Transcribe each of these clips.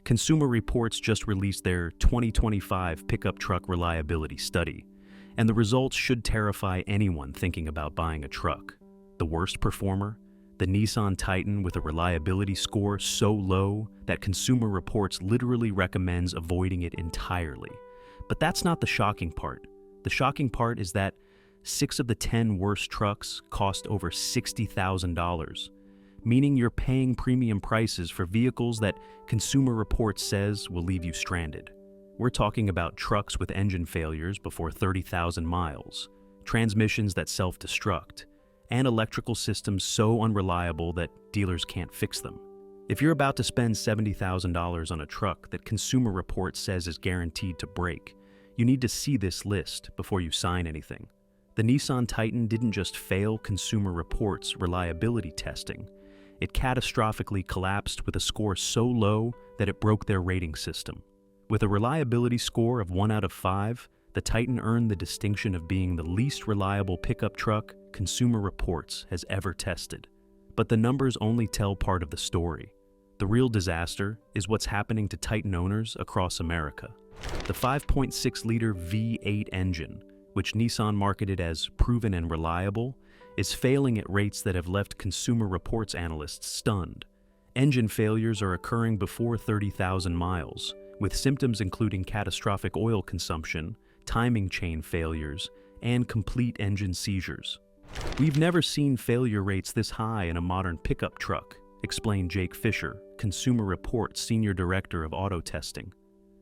Consumer Reports just released their 2025 pickup truck reliability study, and the results should terrify anyone thinking about buying a truck. The worst performer? The Nissan Titan, with a reliability score so low that Consumer Reports literally recommends avoiding it entirely. But that's not the shocking part. The shocking part is that 6 of the 10 worst trucks cost over $60,000, meaning you're paying premium prices for vehicles that Consumer Reports says will leave you stranded. We're talking about trucks with engine failures before 30,000 miles, transmissions that self-destruct, and electrical systems so unreliable that dealers can't fix them. If you're about to spend $70,000 on a truck that Consumer Reports says is guaranteed to break, you need to see this list before you sign anything. The Nissan Titan didn't just fail Consumer Reports reliability testing. It catastrophically collapsed with a score so low that it broke their rating system. With a reliability score of 1 out of 5, the Titan earned the distinction of being the least reliable pickup truck Consumer Reports has ever tested. But the numbers only tell part of the story. The real disaster is what's happening to Titan owners across America. The 5.6-liter V8 engine, which Nissan marketed as proven and reliable, is failing at rates that have left Consumer Reports analysts stunned. Engine failures are occurring before 30,000 miles, with symptoms including catastrophic oil consumption, timing chain failures, and complete engine seizures. We've never seen failure rates this high in a modern pickup truck, explained Jake Fisher, Consumer Reports Senior Director of Auto Testing.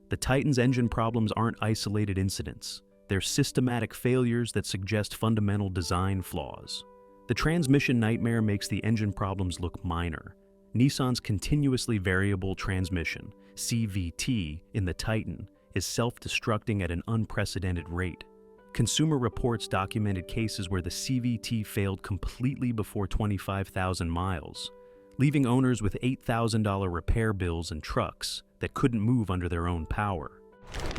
The Titan's engine problems aren't isolated incidents. They're systematic failures that suggest fundamental design flaws. The transmission nightmare makes the engine problems look minor. Nissan's continuously variable transmission, CVT, in the Titan is self-destructing at an unprecedented rate. Consumer Reports documented cases where the CVT failed completely before 25,000 miles, leaving owners with $8,000 repair bills and trucks that couldn't move under their own power.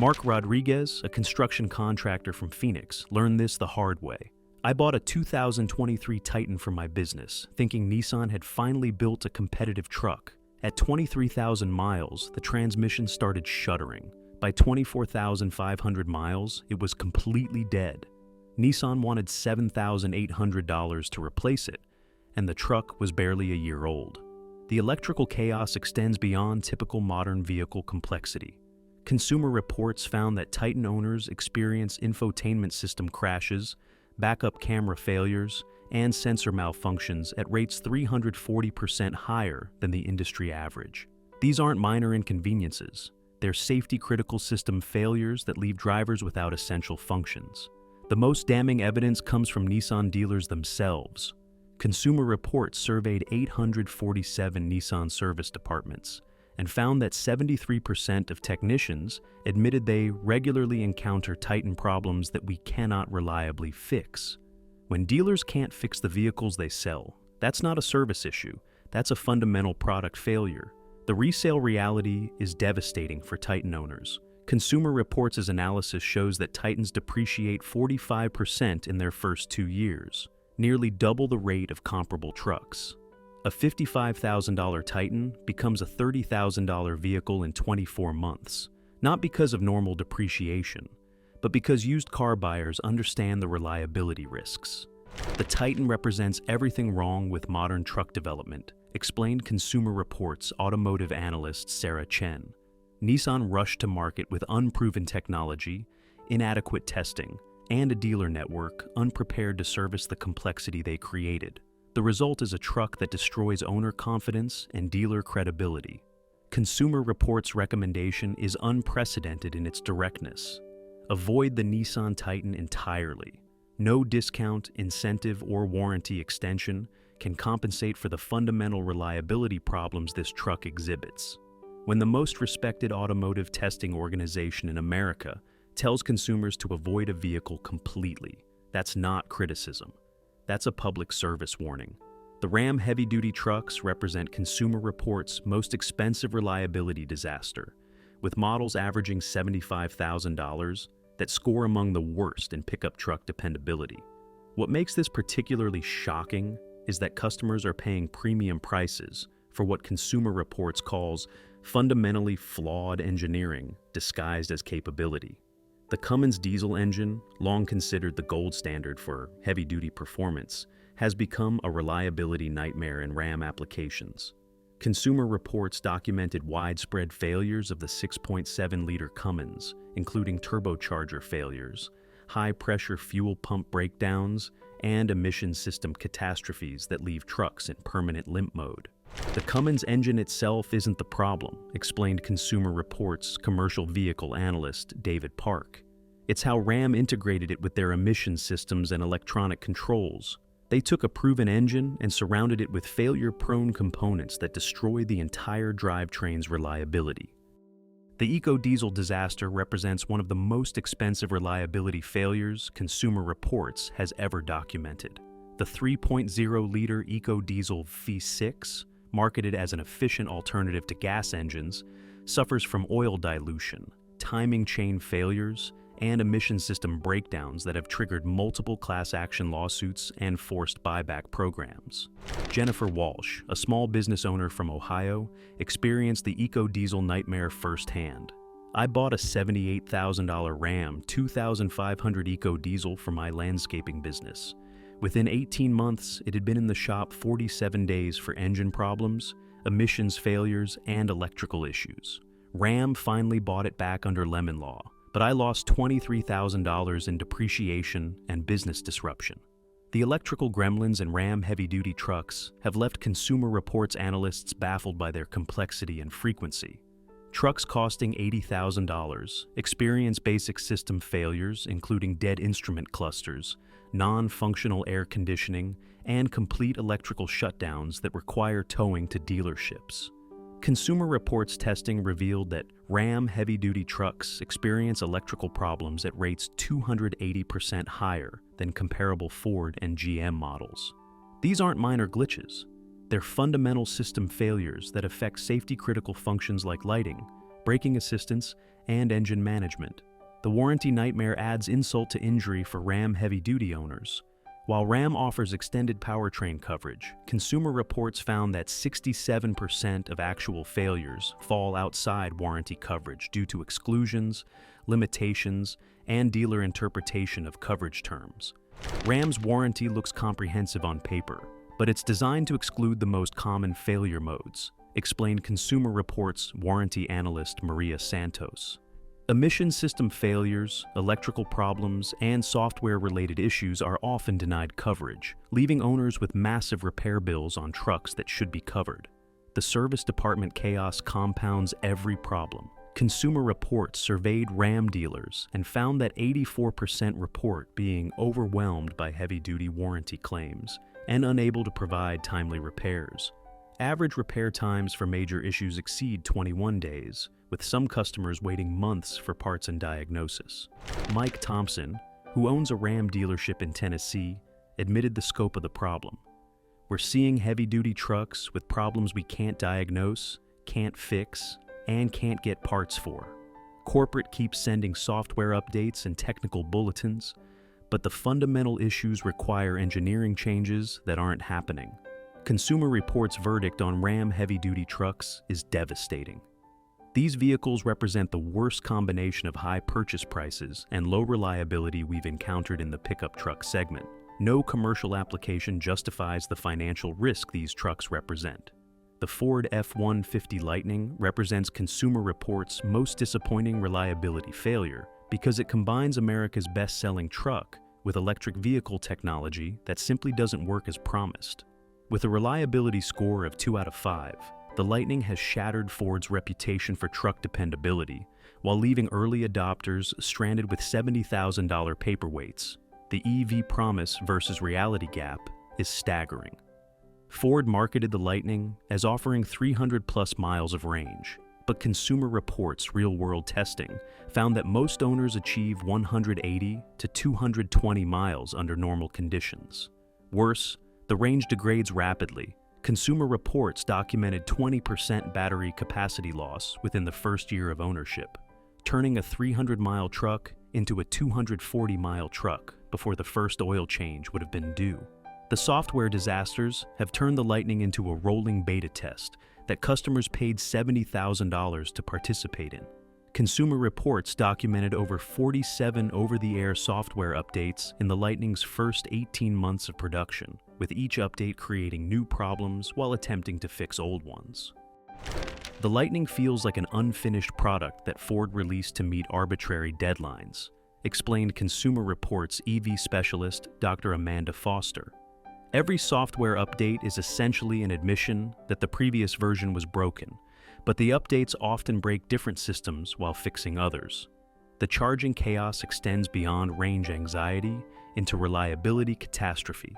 Mark Rodriguez, a construction contractor from Phoenix, learned this the hard way. I bought a 2023 Titan for my business, thinking Nissan had finally built a competitive truck. At 23,000 miles, the transmission started shuddering. By 24,500 miles, it was completely dead. Nissan wanted $7,800 to replace it, and the truck was barely a year old. The electrical chaos extends beyond typical modern vehicle complexity. Consumer Reports found that Titan owners experience infotainment system crashes, backup camera failures, and sensor malfunctions at rates 340% higher than the industry average. These aren't minor inconveniences. They're safety-critical system failures that leave drivers without essential functions. The most damning evidence comes from Nissan dealers themselves. Consumer Reports surveyed 847 Nissan service departments and found that 73% of technicians admitted they regularly encounter Titan problems that we cannot reliably fix. When dealers can't fix the vehicles they sell, that's not a service issue, that's a fundamental product failure. The resale reality is devastating for Titan owners. Consumer Reports' analysis shows that Titans depreciate 45% in their first 2 years, nearly double the rate of comparable trucks. A $55,000 Titan becomes a $30,000 vehicle in 24 months, not because of normal depreciation, but because used car buyers understand the reliability risks. The Titan represents everything wrong with modern truck development, explained Consumer Reports automotive analyst Sarah Chen. Nissan rushed to market with unproven technology, inadequate testing, and a dealer network unprepared to service the complexity they created. The result is a truck that destroys owner confidence and dealer credibility. Consumer Reports' recommendation is unprecedented in its directness. Avoid the Nissan Titan entirely. No discount, incentive, or warranty extension can compensate for the fundamental reliability problems this truck exhibits. When the most respected automotive testing organization in America tells consumers to avoid a vehicle completely, that's not criticism. That's a public service warning. The Ram heavy-duty trucks represent Consumer Reports' most expensive reliability disaster, with models averaging $75,000 that score among the worst in pickup truck dependability. What makes this particularly shocking is that customers are paying premium prices for what Consumer Reports calls fundamentally flawed engineering disguised as capability. The Cummins diesel engine, long considered the gold standard for heavy-duty performance, has become a reliability nightmare in Ram applications. Consumer Reports documented widespread failures of the 6.7-liter Cummins, including turbocharger failures, high-pressure fuel pump breakdowns, and emission system catastrophes that leave trucks in permanent limp mode. The Cummins engine itself isn't the problem, explained Consumer Reports commercial vehicle analyst David Park. It's how Ram integrated it with their emission systems and electronic controls. They took a proven engine and surrounded it with failure-prone components that destroy the entire drivetrain's reliability. The EcoDiesel disaster represents one of the most expensive reliability failures Consumer Reports has ever documented. The 3.0-liter EcoDiesel V6, marketed as an efficient alternative to gas engines, suffers from oil dilution, timing chain failures, and emission system breakdowns that have triggered multiple class action lawsuits and forced buyback programs. Jennifer Walsh, a small business owner from Ohio, experienced the EcoDiesel nightmare firsthand. "I bought a $78,000 Ram 2500 EcoDiesel for my landscaping business. Within 18 months, it had been in the shop 47 days for engine problems, emissions failures, and electrical issues. Ram finally bought it back under lemon law, but I lost $23,000 in depreciation and business disruption." The electrical gremlins in Ram heavy-duty trucks have left Consumer Reports analysts baffled by their complexity and frequency. Trucks costing $80,000 experience basic system failures, including dead instrument clusters, non-functional air conditioning, and complete electrical shutdowns that require towing to dealerships. Consumer Reports testing revealed that Ram heavy-duty trucks experience electrical problems at rates 280% higher than comparable Ford and GM models. These aren't minor glitches. They're fundamental system failures that affect safety-critical functions like lighting, braking assistance, and engine management. The warranty nightmare adds insult to injury for Ram heavy-duty owners. While Ram offers extended powertrain coverage, Consumer Reports found that 67% of actual failures fall outside warranty coverage due to exclusions, limitations, and dealer interpretation of coverage terms. Ram's warranty looks comprehensive on paper, but it's designed to exclude the most common failure modes, explained Consumer Reports warranty analyst Maria Santos. Emission system failures, electrical problems, and software-related issues are often denied coverage, leaving owners with massive repair bills on trucks that should be covered. The service department chaos compounds every problem. Consumer Reports surveyed Ram dealers and found that 84% report being overwhelmed by heavy-duty warranty claims and unable to provide timely repairs. Average repair times for major issues exceed 21 days, with some customers waiting months for parts and diagnosis. Mike Thompson, who owns a Ram dealership in Tennessee, admitted the scope of the problem. "We're seeing heavy-duty trucks with problems we can't diagnose, can't fix, and can't get parts for. Corporate keeps sending software updates and technical bulletins, but the fundamental issues require engineering changes that aren't happening." Consumer Reports' verdict on Ram heavy-duty trucks is devastating. These vehicles represent the worst combination of high purchase prices and low reliability we've encountered in the pickup truck segment. No commercial application justifies the financial risk these trucks represent. The Ford F-150 Lightning represents Consumer Reports' most disappointing reliability failure because it combines America's best-selling truck with electric vehicle technology that simply doesn't work as promised. With a reliability score of 2 out of 5, the Lightning has shattered Ford's reputation for truck dependability while leaving early adopters stranded with $70,000 paperweights. The EV promise versus reality gap is staggering. Ford marketed the Lightning as offering 300-plus miles of range, but Consumer Reports' real-world testing found that most owners achieve 180 to 220 miles under normal conditions. Worse, the range degrades rapidly. Consumer Reports documented 20% battery capacity loss within the first year of ownership, turning a 300-mile truck into a 240-mile truck before the first oil change would have been due. The software disasters have turned the Lightning into a rolling beta test that customers paid $70,000 to participate in. Consumer Reports documented over 47 over-the-air software updates in the Lightning's first 18 months of production, with each update creating new problems while attempting to fix old ones. The Lightning feels like an unfinished product that Ford released to meet arbitrary deadlines, explained Consumer Reports EV specialist Dr. Amanda Foster. Every software update is essentially an admission that the previous version was broken, but the updates often break different systems while fixing others. The charging chaos extends beyond range anxiety into reliability catastrophe.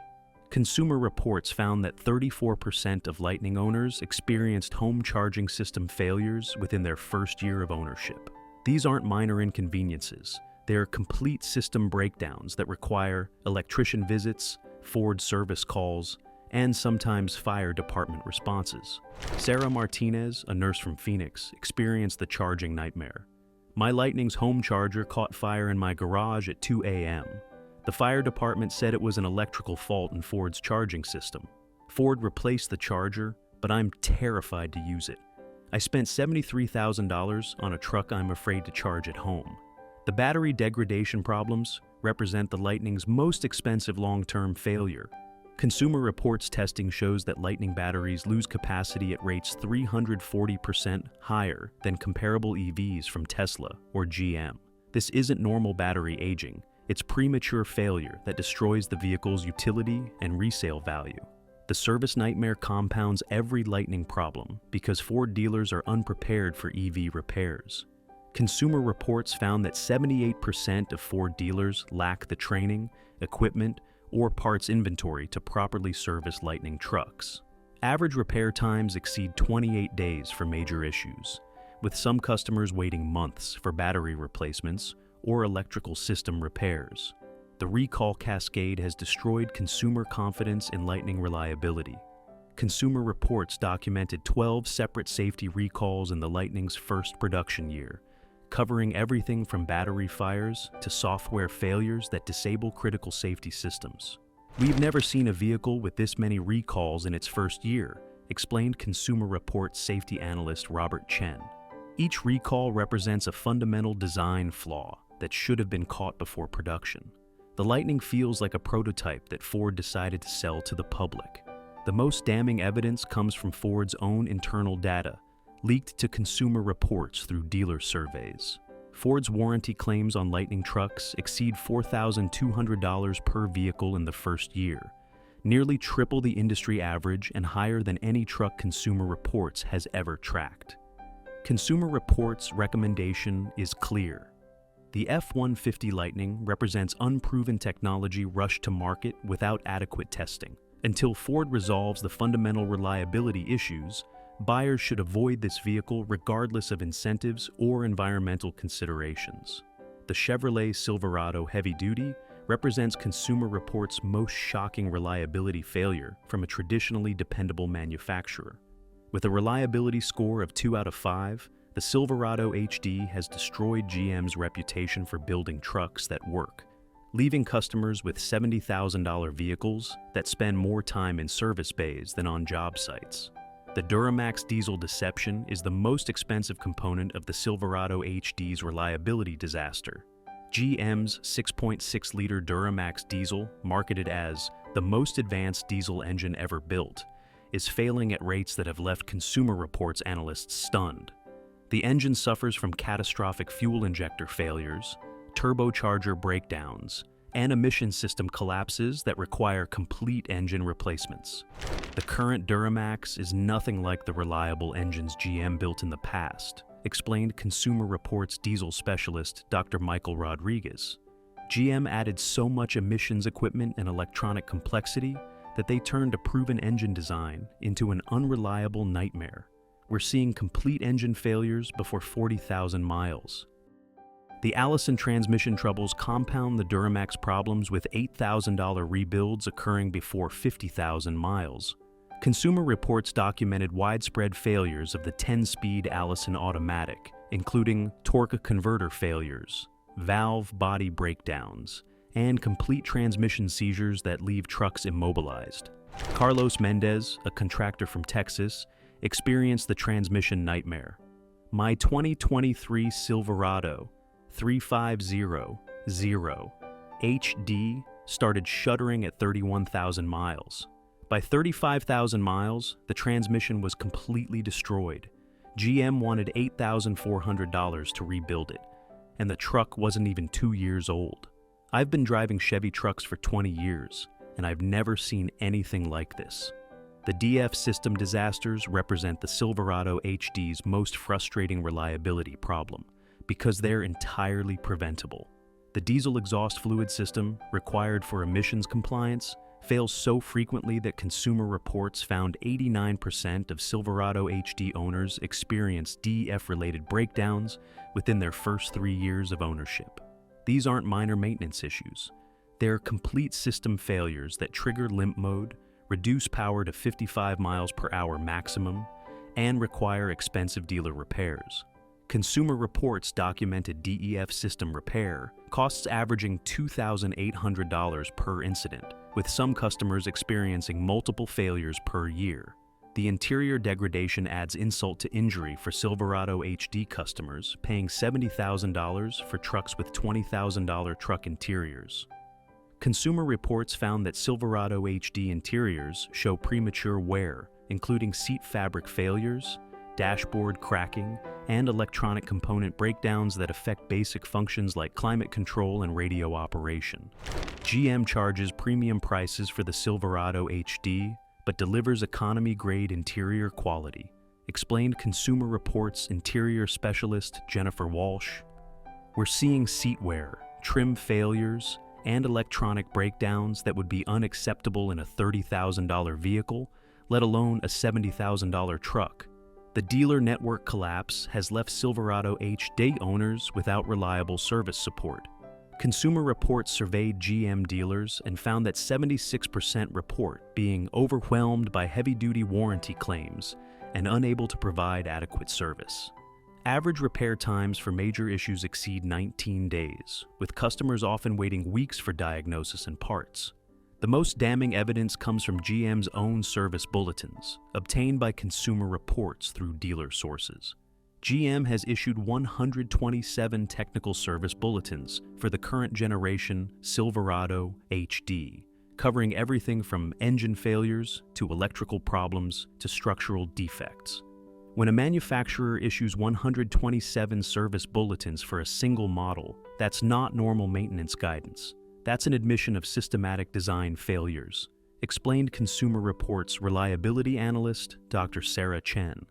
Consumer Reports found that 34% of Lightning owners experienced home charging system failures within their first year of ownership. These aren't minor inconveniences. They are complete system breakdowns that require electrician visits, Ford service calls, and sometimes fire department responses. Sarah Martinez, a nurse from Phoenix, experienced the charging nightmare. My Lightning's home charger caught fire in my garage at 2 a.m. The fire department said it was an electrical fault in Ford's charging system. Ford replaced the charger, but I'm terrified to use it. I spent $73,000 on a truck I'm afraid to charge at home. The battery degradation problems represent the Lightning's most expensive long-term failure. Consumer Reports testing shows that Lightning batteries lose capacity at rates 340% higher than comparable EVs from Tesla or GM. This isn't normal battery aging, it's premature failure that destroys the vehicle's utility and resale value. The service nightmare compounds every Lightning problem because Ford dealers are unprepared for EV repairs. Consumer Reports found that 78% of Ford dealers lack the training, equipment, or parts inventory to properly service Lightning trucks. Average repair times exceed 28 days for major issues, with some customers waiting months for battery replacements or electrical system repairs. The recall cascade has destroyed consumer confidence in Lightning reliability. Consumer Reports documented 12 separate safety recalls in the Lightning's first production year, covering everything from battery fires to software failures that disable critical safety systems. We've never seen a vehicle with this many recalls in its first year, explained Consumer Reports safety analyst Robert Chen. Each recall represents a fundamental design flaw that should have been caught before production. The Lightning feels like a prototype that Ford decided to sell to the public. The most damning evidence comes from Ford's own internal data, leaked to Consumer Reports through dealer surveys. Ford's warranty claims on Lightning trucks exceed $4,200 per vehicle in the first year, nearly triple the industry average and higher than any truck Consumer Reports has ever tracked. Consumer Reports' recommendation is clear. The F-150 Lightning represents unproven technology rushed to market without adequate testing. Until Ford resolves the fundamental reliability issues, buyers should avoid this vehicle regardless of incentives or environmental considerations. The Chevrolet Silverado Heavy Duty represents Consumer Reports' most shocking reliability failure from a traditionally dependable manufacturer. With a reliability score of 2 out of 5, the Silverado HD has destroyed GM's reputation for building trucks that work, leaving customers with $70,000 vehicles that spend more time in service bays than on job sites. The Duramax diesel deception is the most expensive component of the Silverado HD's reliability disaster. GM's 6.6-liter Duramax diesel, marketed as the most advanced diesel engine ever built, is failing at rates that have left Consumer Reports analysts stunned. The engine suffers from catastrophic fuel injector failures, turbocharger breakdowns, and emission system collapses that require complete engine replacements. The current Duramax is nothing like the reliable engines GM built in the past, explained Consumer Reports diesel specialist Dr. Michael Rodriguez. GM added so much emissions equipment and electronic complexity that they turned a proven engine design into an unreliable nightmare. We're seeing complete engine failures before 40,000 miles. The Allison transmission troubles compound the Duramax problems with $8,000 rebuilds occurring before 50,000 miles. Consumer Reports documented widespread failures of the 10-speed Allison automatic, including torque converter failures, valve body breakdowns, and complete transmission seizures that leave trucks immobilized. Carlos Mendez, a contractor from Texas, Experience the transmission nightmare. My 2023 Silverado 3500 HD started shuddering at 31,000 miles. By 35,000 miles, the transmission was completely destroyed. GM wanted $8,400 to rebuild it, and the truck wasn't even 2 years old. I've been driving Chevy trucks for 20 years, and I've never seen anything like this. The DF system disasters represent the Silverado HD's most frustrating reliability problem, because they're entirely preventable. The diesel exhaust fluid system, required for emissions compliance, fails so frequently that Consumer Reports found 89% of Silverado HD owners experienced DEF-related breakdowns within their first 3 years of ownership. These aren't minor maintenance issues. They're complete system failures that trigger limp mode, reduce power to 55 miles per hour maximum, and require expensive dealer repairs. Consumer Reports documented DEF system repair costs averaging $2,800 per incident, with some customers experiencing multiple failures per year. The interior degradation adds insult to injury for Silverado HD customers, paying $70,000 for trucks with $20,000 truck interiors. Consumer Reports found that Silverado HD interiors show premature wear, including seat fabric failures, dashboard cracking, and electronic component breakdowns that affect basic functions like climate control and radio operation. GM charges premium prices for the Silverado HD, but delivers economy-grade interior quality, explained Consumer Reports interior specialist Jennifer Walsh. We're seeing seat wear, trim failures, and electronic breakdowns that would be unacceptable in a $30,000 vehicle, let alone a $70,000 truck. The dealer network collapse has left Silverado HD owners without reliable service support. Consumer Reports surveyed GM dealers and found that 76% report being overwhelmed by heavy-duty warranty claims and unable to provide adequate service. Average repair times for major issues exceed 19 days, with customers often waiting weeks for diagnosis and parts. The most damning evidence comes from GM's own service bulletins, obtained by Consumer Reports through dealer sources. GM has issued 127 technical service bulletins for the current generation Silverado HD, covering everything from engine failures to electrical problems to structural defects. When a manufacturer issues 127 service bulletins for a single model, that's not normal maintenance guidance. That's an admission of systematic design failures, explained Consumer Reports reliability analyst Dr. Sarah Chen.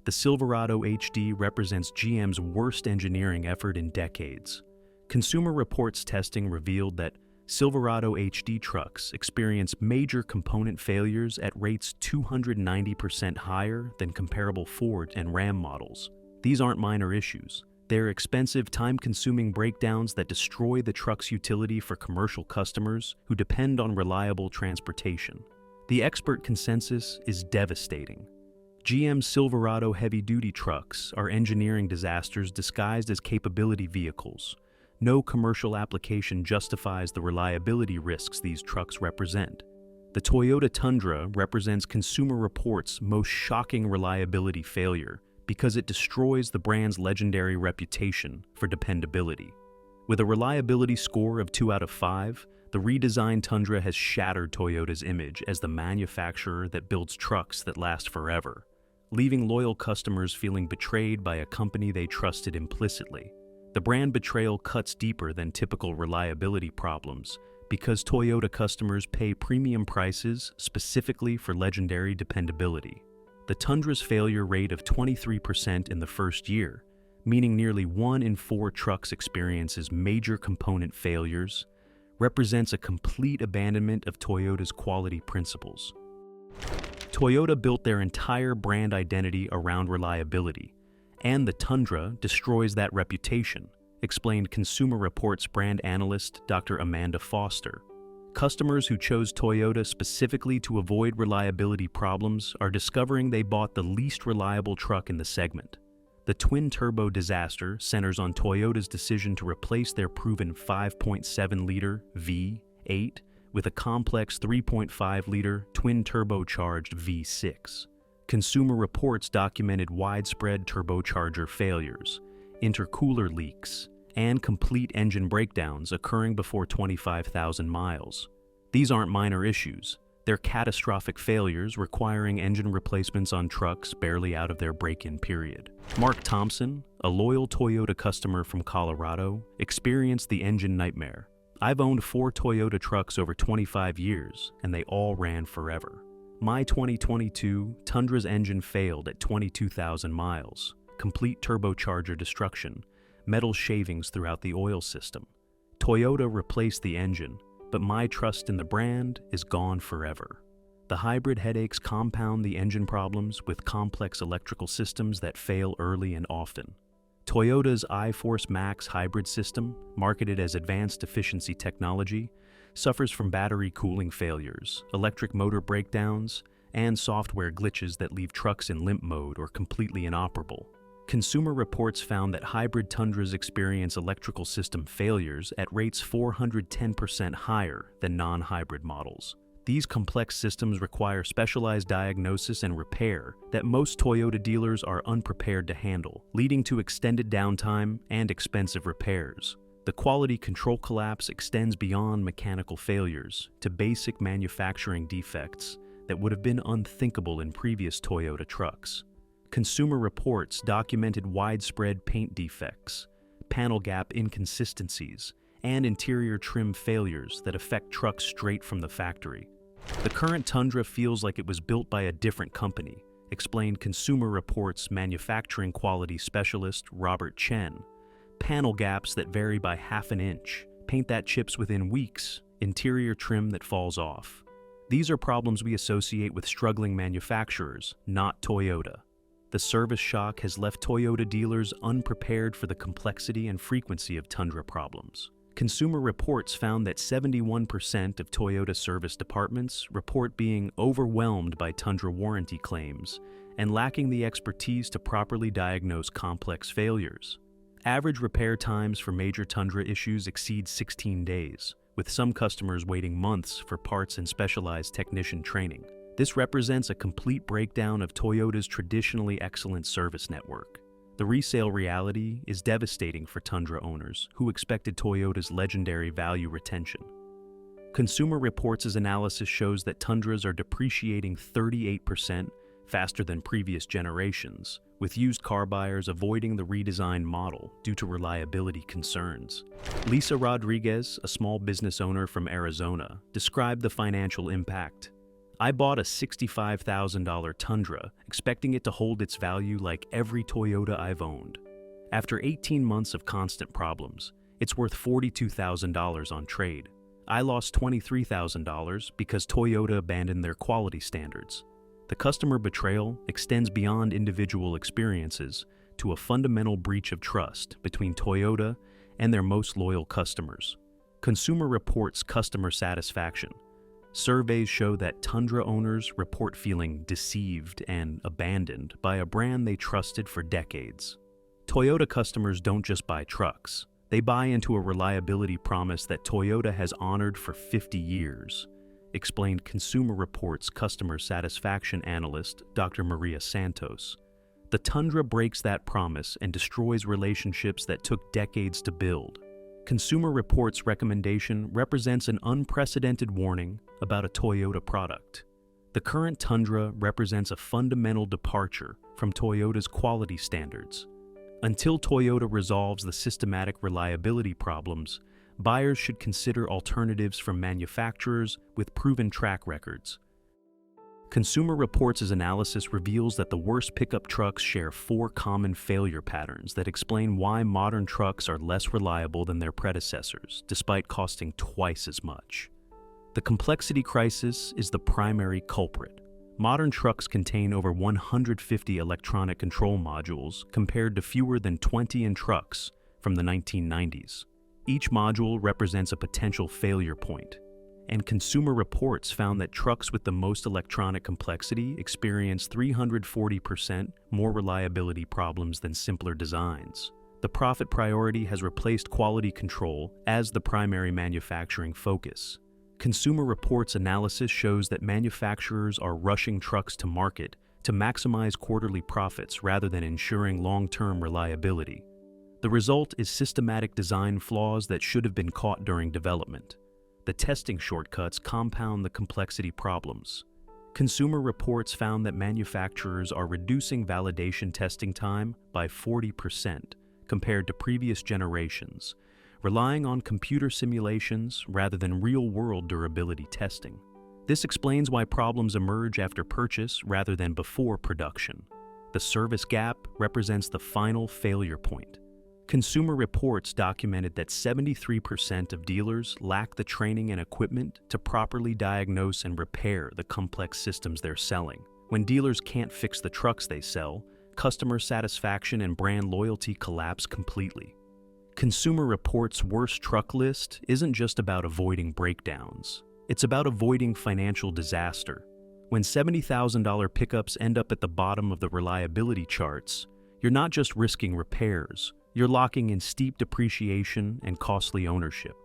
The Silverado HD represents GM's worst engineering effort in decades. Consumer Reports testing revealed that Silverado HD trucks experience major component failures at rates 290% higher than comparable Ford and Ram models. These aren't minor issues. They're expensive, time-consuming breakdowns that destroy the truck's utility for commercial customers who depend on reliable transportation. The expert consensus is devastating. GM's Silverado heavy-duty trucks are engineering disasters disguised as capability vehicles. No commercial application justifies the reliability risks these trucks represent. The Toyota Tundra represents Consumer Reports' most shocking reliability failure, because it destroys the brand's legendary reputation for dependability. With a reliability score of 2 out of 5, the redesigned Tundra has shattered Toyota's image as the manufacturer that builds trucks that last forever, leaving loyal customers feeling betrayed by a company they trusted implicitly. The brand betrayal cuts deeper than typical reliability problems, because Toyota customers pay premium prices specifically for legendary dependability. The Tundra's failure rate of 23% in the first year, meaning nearly 1 in 4 trucks experiences major component failures, represents a complete abandonment of Toyota's quality principles. Toyota built their entire brand identity around reliability, and the Tundra destroys that reputation, explained Consumer Reports brand analyst Dr. Amanda Foster. Customers who chose Toyota specifically to avoid reliability problems are discovering they bought the least reliable truck in the segment. The twin-turbo disaster centers on Toyota's decision to replace their proven 5.7-liter V8 with a complex 3.5-liter twin-turbocharged V6. Consumer Reports documented widespread turbocharger failures, intercooler leaks, and complete engine breakdowns occurring before 25,000 miles. These aren't minor issues. They're catastrophic failures requiring engine replacements on trucks barely out of their break-in period. Mark Thompson, a loyal Toyota customer from Colorado, experienced the engine nightmare. "I've owned 4 Toyota trucks over 25 years, and they all ran forever. My 2022 Tundra's engine failed at 22,000 miles. Complete turbocharger destruction, metal shavings throughout the oil system. Toyota replaced the engine, but my trust in the brand is gone forever." The hybrid headaches compound the engine problems with complex electrical systems that fail early and often. Toyota's iForce Max hybrid system, marketed as advanced efficiency technology, suffers from battery cooling failures, electric motor breakdowns, and software glitches that leave trucks in limp mode or completely inoperable. Consumer Reports found that hybrid Tundras experience electrical system failures at rates 410% higher than non-hybrid models. These complex systems require specialized diagnosis and repair that most Toyota dealers are unprepared to handle, leading to extended downtime and expensive repairs. The quality control collapse extends beyond mechanical failures to basic manufacturing defects that would have been unthinkable in previous Toyota trucks. Consumer Reports documented widespread paint defects, panel gap inconsistencies, and interior trim failures that affect trucks straight from the factory. "The current Tundra feels like it was built by a different company," explained Consumer Reports manufacturing quality specialist Robert Chen. "Panel gaps that vary by half an inch, paint that chips within weeks, interior trim that falls off. These are problems we associate with struggling manufacturers, not Toyota." The service shock has left Toyota dealers unprepared for the complexity and frequency of Tundra problems. Consumer Reports found that 71% of Toyota service departments report being overwhelmed by Tundra warranty claims and lacking the expertise to properly diagnose complex failures. Average repair times for major Tundra issues exceed 16 days, with some customers waiting months for parts and specialized technician training. This represents a complete breakdown of Toyota's traditionally excellent service network. The resale reality is devastating for Tundra owners who expected Toyota's legendary value retention. Consumer Reports' analysis shows that Tundras are depreciating 38% faster than previous generations, with used car buyers avoiding the redesigned model due to reliability concerns. Lisa Rodriguez, a small business owner from Arizona, described the financial impact. "I bought a $65,000 Tundra, expecting it to hold its value like every Toyota I've owned. After 18 months of constant problems, it's worth $42,000 on trade. I lost $23,000 because Toyota abandoned their quality standards." The customer betrayal extends beyond individual experiences to a fundamental breach of trust between Toyota and their most loyal customers. Consumer Reports customer satisfaction. Surveys show that Tundra owners report feeling deceived and abandoned by a brand they trusted for decades. Toyota customers don't just buy trucks. They buy into a reliability promise that Toyota has honored for 50 years, explained Consumer Reports customer satisfaction analyst Dr. Maria Santos. The Tundra breaks that promise and destroys relationships that took decades to build. Consumer Reports' recommendation represents an unprecedented warning about a Toyota product. The current Tundra represents a fundamental departure from Toyota's quality standards. Until Toyota resolves the systematic reliability problems, buyers should consider alternatives from manufacturers with proven track records. Consumer Reports' analysis reveals that the worst pickup trucks share 4 common failure patterns that explain why modern trucks are less reliable than their predecessors, despite costing twice as much. The complexity crisis is the primary culprit. Modern trucks contain over 150 electronic control modules compared to fewer than 20 in trucks from the 1990s. Each module represents a potential failure point, and Consumer Reports found that trucks with the most electronic complexity experience 340% more reliability problems than simpler designs. The profit priority has replaced quality control as the primary manufacturing focus. Consumer Reports analysis shows that manufacturers are rushing trucks to market to maximize quarterly profits rather than ensuring long-term reliability. The result is systematic design flaws that should have been caught during development. The testing shortcuts compound the complexity problems. Consumer reports found that manufacturers are reducing validation testing time by 40% compared to previous generations, relying on computer simulations rather than real-world durability testing. This explains why problems emerge after purchase rather than before production. The service gap represents the final failure point. Consumer reports documented that 73% of dealers lack the training and equipment to properly diagnose and repair the complex systems they're selling. When dealers can't fix the trucks they sell, customer satisfaction and brand loyalty collapse completely. Consumer Reports' worst truck list isn't just about avoiding breakdowns. It's about avoiding financial disaster. When $70,000 pickups end up at the bottom of the reliability charts, you're not just risking repairs, you're locking in steep depreciation and costly ownership.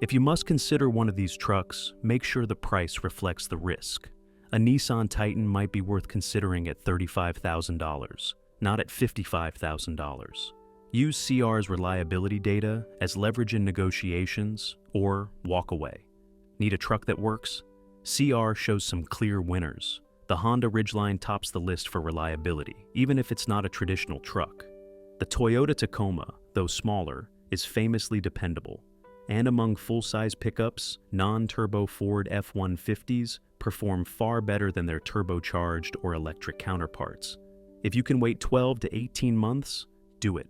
If you must consider one of these trucks, make sure the price reflects the risk. A Nissan Titan might be worth considering at $35,000, not at $55,000. Use CR's reliability data as leverage in negotiations, or walk away. Need a truck that works? CR shows some clear winners. The Honda Ridgeline tops the list for reliability, even if it's not a traditional truck. The Toyota Tacoma, though smaller, is famously dependable. And among full-size pickups, non-turbo Ford F-150s perform far better than their turbocharged or electric counterparts. If you can wait 12 to 18 months, do it.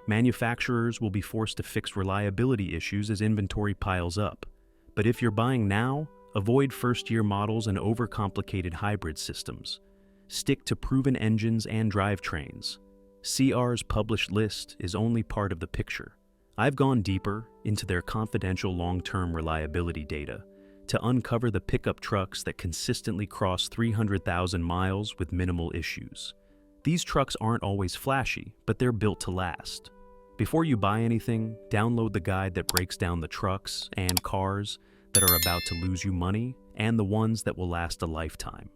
Manufacturers will be forced to fix reliability issues as inventory piles up. But if you're buying now, avoid first-year models and overcomplicated hybrid systems. Stick to proven engines and drivetrains. CR's published list is only part of the picture. I've gone deeper into their confidential long-term reliability data to uncover the pickup trucks that consistently cross 300,000 miles with minimal issues. These trucks aren't always flashy, but they're built to last. Before you buy anything, download the guide that breaks down the trucks and cars that are about to lose you money and the ones that will last a lifetime.